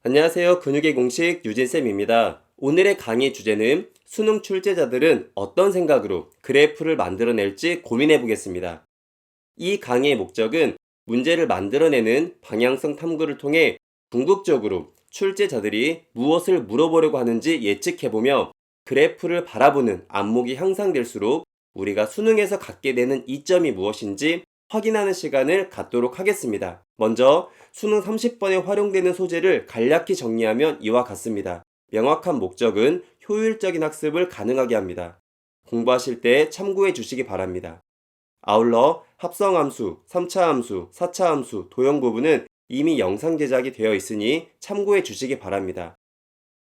안녕하세요. 근육의 공식 유진쌤입니다. 오늘의 강의 주제는 수능 출제자들은 어떤 생각으로 그래프를 만들어낼지 고민해 보겠습니다. 이 강의의 목적은 문제를 만들어내는 방향성 탐구를 통해 궁극적으로 출제자들이 무엇을 물어보려고 하는지 예측해보며 그래프를 바라보는 안목이 향상될수록 우리가 수능에서 갖게 되는 이점이 무엇인지 확인하는 시간을 갖도록 하겠습니다. 먼저 수능 30번에 활용되는 소재를 간략히 정리하면 이와 같습니다. 명확한 목적은 효율적인 학습을 가능하게 합니다. 공부하실 때 참고해 주시기 바랍니다. 아울러 합성함수, 3차 함수, 4차 함수, 도형 부분은 이미 영상 제작이 되어 있으니 참고해 주시기 바랍니다.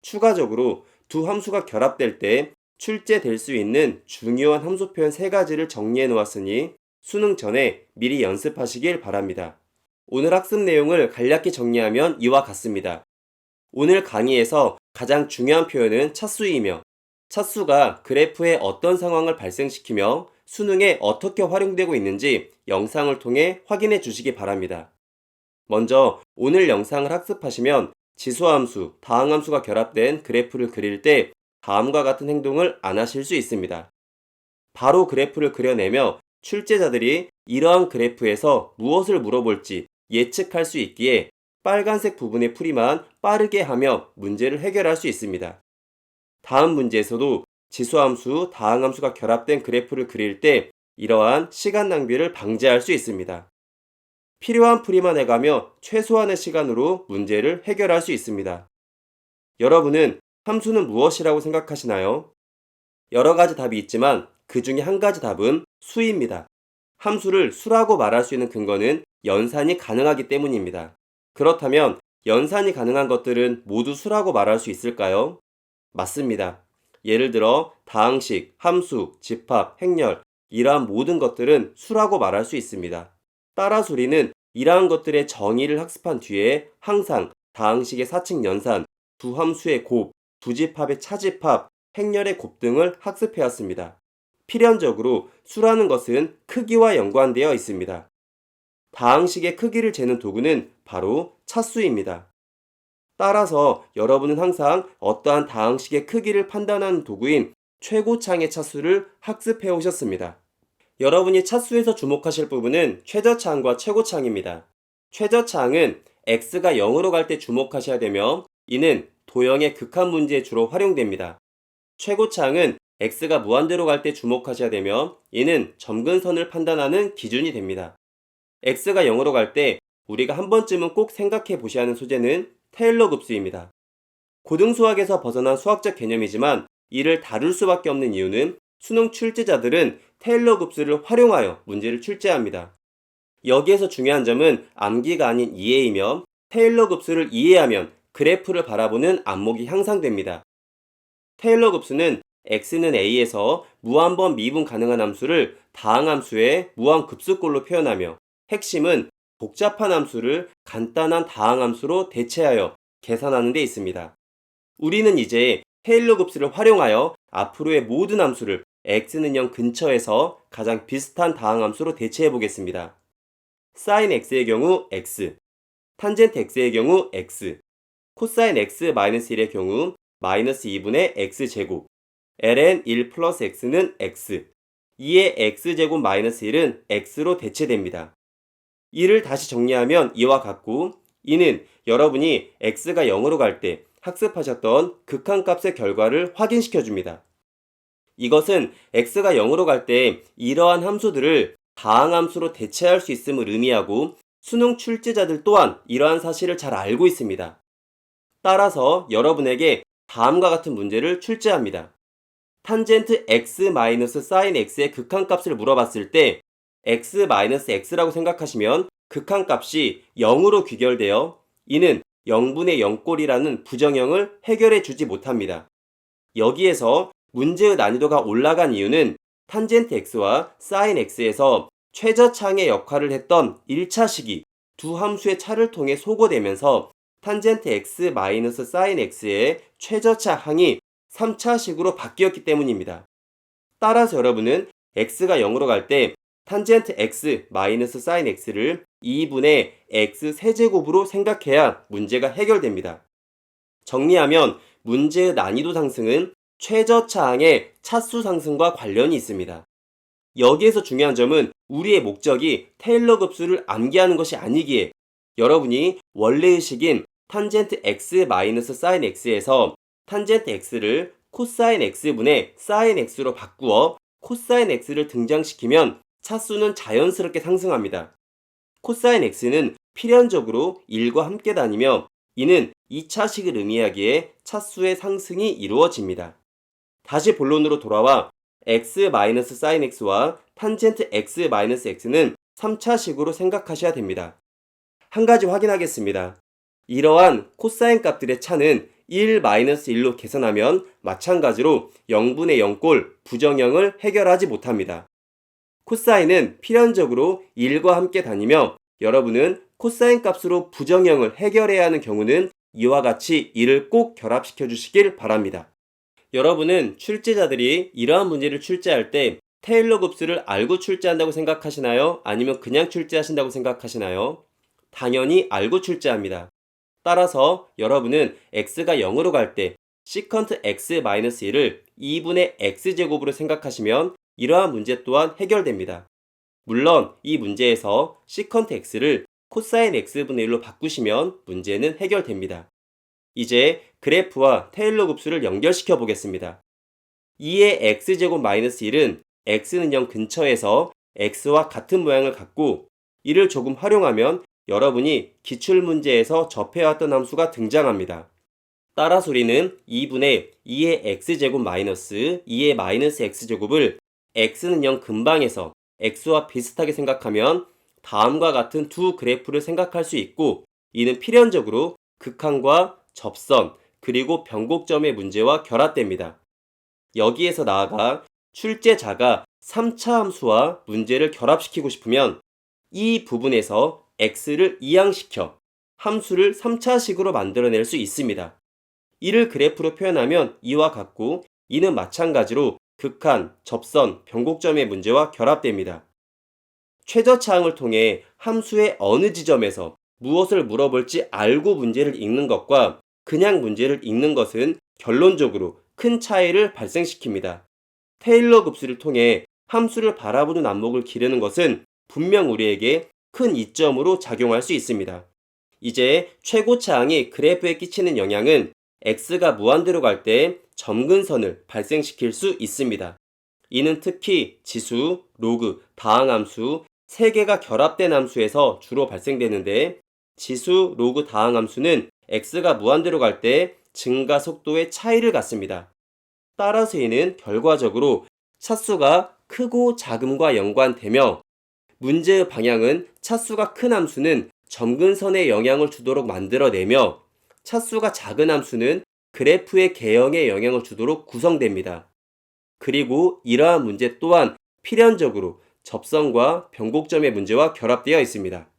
추가적으로 두 함수가 결합될 때 출제될 수 있는 중요한 함수 표현 3가지를 정리해 놓았으니 수능 전에 미리 연습하시길 바랍니다. 오늘 학습 내용을 간략히 정리하면 이와 같습니다. 오늘 강의에서 가장 중요한 표현은 차수이며 차수가 그래프에 어떤 상황을 발생시키며 수능에 어떻게 활용되고 있는지 영상을 통해 확인해 주시기 바랍니다. 먼저 오늘 영상을 학습하시면 지수함수, 다항함수가 결합된 그래프를 그릴 때 다음과 같은 행동을 안 하실 수 있습니다. 바로 그래프를 그려내며 출제자들이 이러한 그래프에서 무엇을 물어볼지 예측할 수 있기에 빨간색 부분의 풀이만 빠르게 하며 문제를 해결할 수 있습니다. 다음 문제에서도 지수함수, 다항함수가 결합된 그래프를 그릴 때 이러한 시간 낭비를 방지할 수 있습니다. 필요한 풀이만 해가며 최소한의 시간으로 문제를 해결할 수 있습니다. 여러분은 함수는 무엇이라고 생각하시나요? 여러 가지 답이 있지만 그 중에 한 가지 답은 수입니다. 함수를 수라고 말할 수 있는 근거는 연산이 가능하기 때문입니다. 그렇다면 연산이 가능한 것들은 모두 수라고 말할 수 있을까요? 맞습니다. 예를 들어 다항식, 함수, 집합, 행렬 이러한 모든 것들은 수라고 말할 수 있습니다. 따라서 우리는 이러한 것들의 정의를 학습한 뒤에 항상 다항식의 사칙 연산, 두 함수의 곱, 두 집합의 차집합, 행렬의 곱 등을 학습해왔습니다. 필연적으로 수라는 것은 크기와 연관되어 있습니다. 다항식의 크기를 재는 도구는 바로 차수입니다. 따라서 여러분은 항상 어떠한 다항식의 크기를 판단하는 도구인 최고차의 차수를 학습해 오셨습니다. 여러분이 차수에서 주목하실 부분은 최저차항과 최고차항입니다. 최저차항은 x가 0으로 갈 때 주목하셔야 되며 이는 도형의 극한 문제에 주로 활용됩니다. 최고차항은 x가 무한대로 갈 때 주목하셔야 되며 이는 점근선을 판단하는 기준이 됩니다. x가 0으로 갈 때 우리가 한 번쯤은 꼭 생각해 보셔야 하는 소재는 테일러 급수입니다. 고등수학에서 벗어난 수학적 개념이지만 이를 다룰 수밖에 없는 이유는 수능 출제자들은 테일러 급수를 활용하여 문제를 출제합니다. 여기에서 중요한 점은 암기가 아닌 이해이며 테일러 급수를 이해하면 그래프를 바라보는 안목이 향상됩니다. 테일러 급수는 x는 a에서 무한번 미분 가능한 함수를 다항함수의 무한급수꼴로 표현하며 핵심은 복잡한 함수를 간단한 다항함수로 대체하여 계산하는 데 있습니다. 우리는 이제 테일러 급수를 활용하여 앞으로의 모든 함수를 x는 0 근처에서 가장 비슷한 다항함수로 대체해 보겠습니다. sin x의 경우 x, 탄젠트 x의 경우 x, 코사인 x-1의 경우 마이너스 2분의 x제곱, ln 1 플러스 x는 x, 2의 x제곱 마이너스 1은 x로 대체됩니다. 이를 다시 정리하면 이와 같고 이는 여러분이 x가 0으로 갈 때 학습하셨던 극한값의 결과를 확인시켜 줍니다. 이것은 x가 0으로 갈 때 이러한 함수들을 다항함수로 대체할 수 있음을 의미하고 수능 출제자들 또한 이러한 사실을 잘 알고 있습니다. 따라서 여러분에게 다음과 같은 문제를 출제합니다. 탄젠트 x-sin x의 극한값을 물어봤을 때 x-x라고 생각하시면 극한값이 0으로 귀결되어 이는 0분의 0꼴이라는 부정형을 해결해 주지 못합니다. 여기에서 문제의 난이도가 올라간 이유는 탄젠트 x와 sin x에서 최저차항의 역할을 했던 1차 시기 두 함수의 차를 통해 소거되면서 탄젠트 x-sin x의 최저차항이 3차식으로 바뀌었기 때문입니다. 따라서 여러분은 x가 0으로 갈 때 탄젠트 x-sin x를 2분의 x 세제곱으로 생각해야 문제가 해결됩니다. 정리하면 문제의 난이도 상승은 최저차항의 차수 상승과 관련이 있습니다. 여기에서 중요한 점은 우리의 목적이 테일러 급수를 암기하는 것이 아니기에 여러분이 원래의 식인 탄젠트 x 마이너스 사인 x에서 탄젠트 x를 코사인 x분의 사인 x로 바꾸어 코사인 x를 등장시키면 차수는 자연스럽게 상승합니다. 코사인 x는 필연적으로 1과 함께 다니며 이는 2차식을 의미하기에 차수의 상승이 이루어집니다. 다시 본론으로 돌아와 x-sin x와 탄젠트 x-x는 3차식으로 생각하셔야 됩니다. 한 가지 확인하겠습니다. 이러한 코사인 값들의 차는 1-1로 계산하면 마찬가지로 0분의 0꼴 부정형을 해결하지 못합니다. 코사인은 필연적으로 1과 함께 다니며 여러분은 코사인 값으로 부정형을 해결해야 하는 경우는 이와 같이 이를 꼭 결합시켜 주시길 바랍니다. 여러분은 출제자들이 이러한 문제를 출제할 때 테일러 곱수를 알고 출제한다고 생각하시나요? 아니면 그냥 출제하신다고 생각하시나요? 당연히 알고 출제합니다. 따라서 여러분은 x가 0으로 갈 때 시컨트 x-1을 2분의 x제곱으로 생각하시면 이러한 문제 또한 해결됩니다. 물론 이 문제에서 시컨트 x를 코사인 x분의 1로 바꾸시면 문제는 해결됩니다. 이제 그래프와 테일러 곱수를 연결시켜 보겠습니다. 2의 x제곱 마이너스 1은 x는 0 근처에서 x와 같은 모양을 갖고 이를 조금 활용하면 여러분이 기출문제에서 접해왔던 함수가 등장합니다. 따라서 우리는 2분의 2의 x제곱 마이너스 2의 마이너스 x제곱을 x는 0 근방에서 x와 비슷하게 생각하면 다음과 같은 두 그래프를 생각할 수 있고 이는 필연적으로 극한과 접선 그리고 변곡점의 문제와 결합됩니다. 여기에서 나아가 출제자가 3차 함수와 문제를 결합시키고 싶으면 이 부분에서 x를 이항시켜 함수를 3차식으로 만들어낼 수 있습니다. 이를 그래프로 표현하면 이와 같고 이는 마찬가지로 극한, 접선, 변곡점의 문제와 결합됩니다. 최저차항을 통해 함수의 어느 지점에서 무엇을 물어볼지 알고 문제를 읽는 것과 그냥 문제를 읽는 것은 결론적으로 큰 차이를 발생시킵니다. 테일러 급수를 통해 함수를 바라보는 안목을 기르는 것은 분명 우리에게 큰 이점으로 작용할 수 있습니다. 이제 최고차항이 그래프에 끼치는 영향은 x가 무한대로 갈 때 점근선을 발생시킬 수 있습니다. 이는 특히 지수, 로그, 다항함수, 세 개가 결합된 함수에서 주로 발생되는데 지수, 로그, 다항함수는 x가 무한대로 갈 때 증가 속도의 차이를 갖습니다. 따라서 이는 결과적으로 차수가 크고 작음과 연관되며 문제의 방향은 차수가 큰 함수는 점근선에 영향을 주도록 만들어내며 차수가 작은 함수는 그래프의 개형에 영향을 주도록 구성됩니다. 그리고 이러한 문제 또한 필연적으로 접선과 변곡점의 문제와 결합되어 있습니다.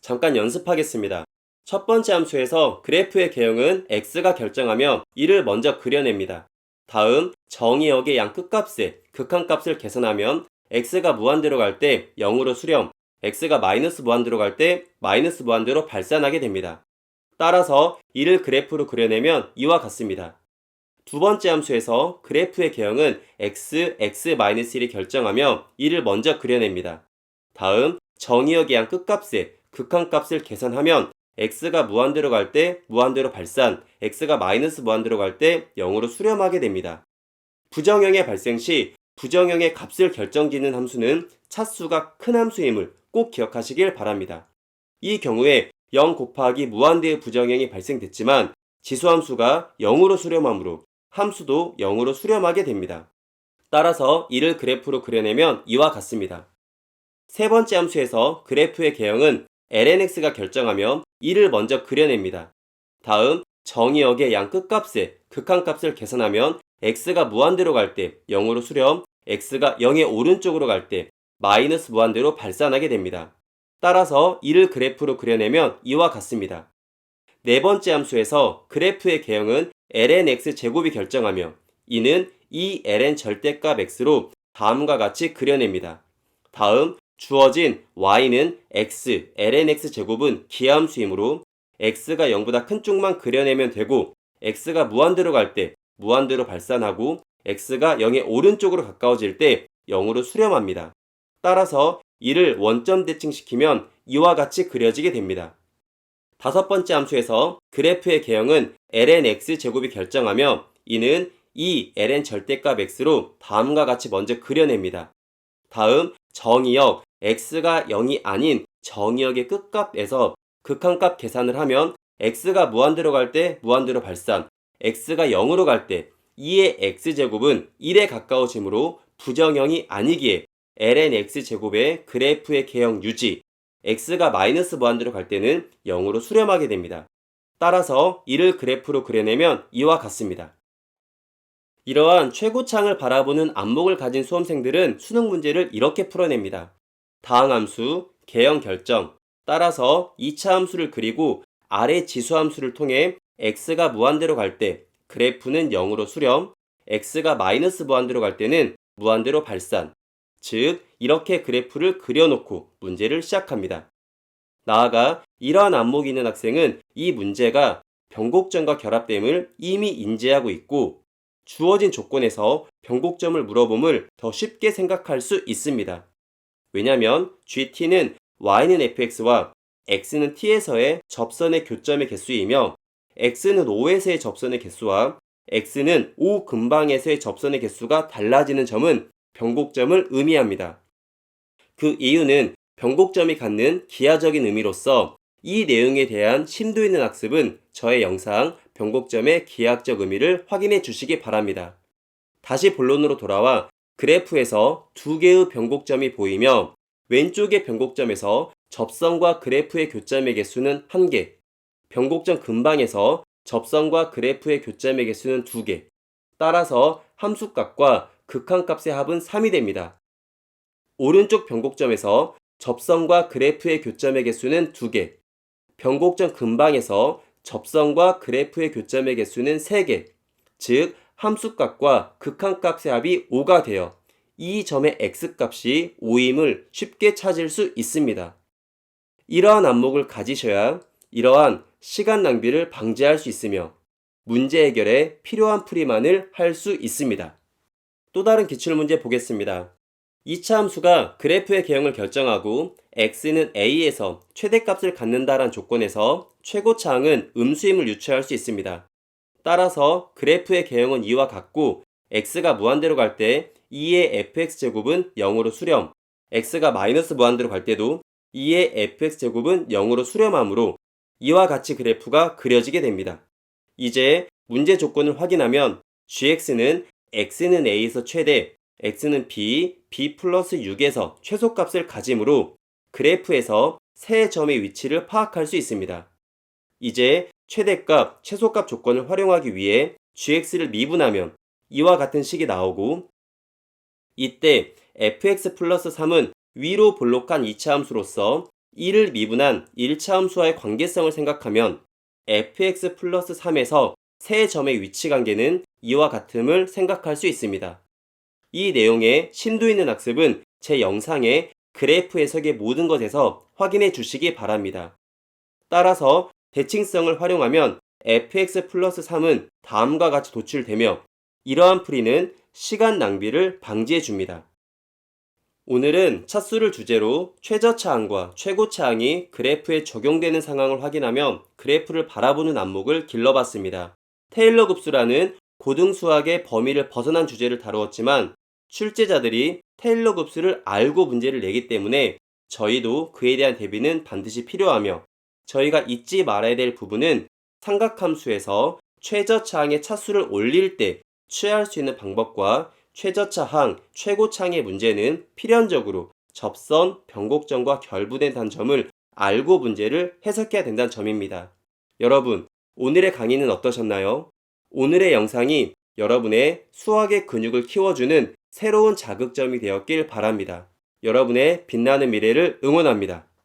잠깐 연습하겠습니다. 첫 번째 함수에서 그래프의 개형은 x가 결정하며 이를 먼저 그려냅니다. 다음 정의역의 양 끝값에 극한값을 계산하면 x가 무한대로 갈 때 0으로 수렴, x가 마이너스 무한대로 갈 때 마이너스 무한대로 발산하게 됩니다. 따라서 이를 그래프로 그려내면 이와 같습니다. 두 번째 함수에서 그래프의 개형은 x-1이 결정하며 이를 먼저 그려냅니다. 다음 정의역의 양 끝값에 극한값을 계산하면 x가 무한대로 갈 때 무한대로 발산, x가 마이너스 무한대로 갈 때 0으로 수렴하게 됩니다. 부정형의 발생 시 부정형의 값을 결정짓는 함수는 차수가 큰 함수임을 꼭 기억하시길 바랍니다. 이 경우에 0 곱하기 무한대의 부정형이 발생됐지만 지수함수가 0으로 수렴하므로 함수도 0으로 수렴하게 됩니다. 따라서 이를 그래프로 그려내면 이와 같습니다. 세 번째 함수에서 그래프의 개형은 lnx가 결정하며 이를 먼저 그려냅니다. 다음 정의역의 양 끝값에 극한값을 계산하면 x가 무한대로 갈 때 0으로 수렴, x가 0의 오른쪽으로 갈 때 마이너스 무한대로 발산하게 됩니다. 따라서 이를 그래프로 그려내면 이와 같습니다. 네 번째 함수에서 그래프의 개형은 lnx 제곱이 결정하며 이는 이 ln 절대값 x로 다음과 같이 그려냅니다. 다음 주어진 y는 x, lnx 제곱은 기하함수이므로 x가 0보다 큰 쪽만 그려내면 되고 x가 무한대로 갈 때 무한대로 발산하고 x가 0의 오른쪽으로 가까워질 때 0으로 수렴합니다. 따라서 이를 원점 대칭시키면 이와 같이 그려지게 됩니다. 다섯 번째 함수에서 그래프의 개형은 lnx 제곱이 결정하며 이는 이 ln 절대값 x로 다음과 같이 먼저 그려냅니다. 다음 정의역 x가 0이 아닌 정의역의 끝값에서 극한값 계산을 하면 x가 무한대로 갈 때 무한대로 발산, x가 0으로 갈 때 2의 x제곱은 1에 가까워지므로 부정형이 아니기에 ln x제곱의 그래프의 개형 유지, x가 마이너스 무한대로 갈 때는 0으로 수렴하게 됩니다. 따라서 이를 그래프로 그려내면 이와 같습니다. 이러한 최고창을 바라보는 안목을 가진 수험생들은 수능 문제를 이렇게 풀어냅니다. 다항함수, 개형 결정, 따라서 2차 함수를 그리고 아래 지수함수를 통해 x가 무한대로 갈 때 그래프는 0으로 수렴, x가 마이너스 무한대로 갈 때는 무한대로 발산, 즉 이렇게 그래프를 그려놓고 문제를 시작합니다. 나아가 이러한 안목이 있는 학생은 이 문제가 변곡점과 결합됨을 이미 인지하고 있고 주어진 조건에서 변곡점을 물어봄을 더 쉽게 생각할 수 있습니다. 왜냐하면 GT는 Y는 fx와 X는 t에서의 접선의 교점의 개수이며 X는 O에서의 접선의 개수와 X는 O 근방에서의 접선의 개수가 달라지는 점은 변곡점을 의미합니다. 그 이유는 변곡점이 갖는 기하적인 의미로서 이 내용에 대한 심도 있는 학습은 저의 영상 변곡점의 기하학적 의미를 확인해 주시기 바랍니다. 다시 본론으로 돌아와 그래프에서 두 개의 변곡점이 보이며 왼쪽의 변곡점에서 접선과 그래프의 교점의 개수는 1개, 변곡점 근방에서 접선과 그래프의 교점의 개수는 2개, 따라서 함수값과 극한값의 합은 3이 됩니다. 오른쪽 변곡점에서 접선과 그래프의 교점의 개수는 2개, 변곡점 근방에서 접선과 그래프의 교점의 개수는 3개, 즉 함수값과 극한값의 합이 5가 되어 이 점의 x값이 5임을 쉽게 찾을 수 있습니다. 이러한 안목을 가지셔야 이러한 시간 낭비를 방지할 수 있으며 문제 해결에 필요한 풀이만을 할 수 있습니다. 또 다른 기출문제 보겠습니다. 2차 함수가 그래프의 개형을 결정하고 x는 a에서 최대값을 갖는다란 조건에서 최고차항은 음수임을 유추할 수 있습니다. 따라서 그래프의 개형은 이와 같고 x가 무한대로 갈 때 2의 fx제곱은 0으로 수렴, x가 마이너스 무한대로 갈 때도 2의 fx제곱은 0으로 수렴하므로 이와 같이 그래프가 그려지게 됩니다. 이제 문제 조건을 확인하면 gx는 x는 a에서 최대, x는 b 플러스 6에서 최소값을 가지므로 그래프에서 세 점의 위치를 파악할 수 있습니다. 이제 최대값, 최소값 조건을 활용하기 위해 gx를 미분하면 이와 같은 식이 나오고 이때 fx 플러스 3은 위로 볼록한 2차 함수로서 1을 미분한 1차 함수와의 관계성을 생각하면 fx 플러스 3에서 세 점의 위치 관계는 이와 같음을 생각할 수 있습니다. 이 내용의 심도 있는 학습은 제 영상의 그래프 해석의 모든 것에서 확인해 주시기 바랍니다. 따라서 대칭성을 활용하면 fx 플러스 3은 다음과 같이 도출되며 이러한 풀이는 시간 낭비를 방지해 줍니다. 오늘은 차수를 주제로 최저차항과 최고차항이 그래프에 적용되는 상황을 확인하며 그래프를 바라보는 안목을 길러봤습니다. 테일러 급수라는 고등수학의 범위를 벗어난 주제를 다루었지만 출제자들이 테일러 급수를 알고 문제를 내기 때문에 저희도 그에 대한 대비는 반드시 필요하며 저희가 잊지 말아야 될 부분은 삼각함수에서 최저차항의 차수를 올릴 때 취할 수 있는 방법과 최저차항, 최고차항의 문제는 필연적으로 접선, 변곡점과 결부된 단점을 알고 문제를 해석해야 된다는 점입니다. 여러분, 오늘의 강의는 어떠셨나요? 오늘의 영상이 여러분의 수학의 근육을 키워주는 새로운 자극점이 되었길 바랍니다. 여러분의 빛나는 미래를 응원합니다.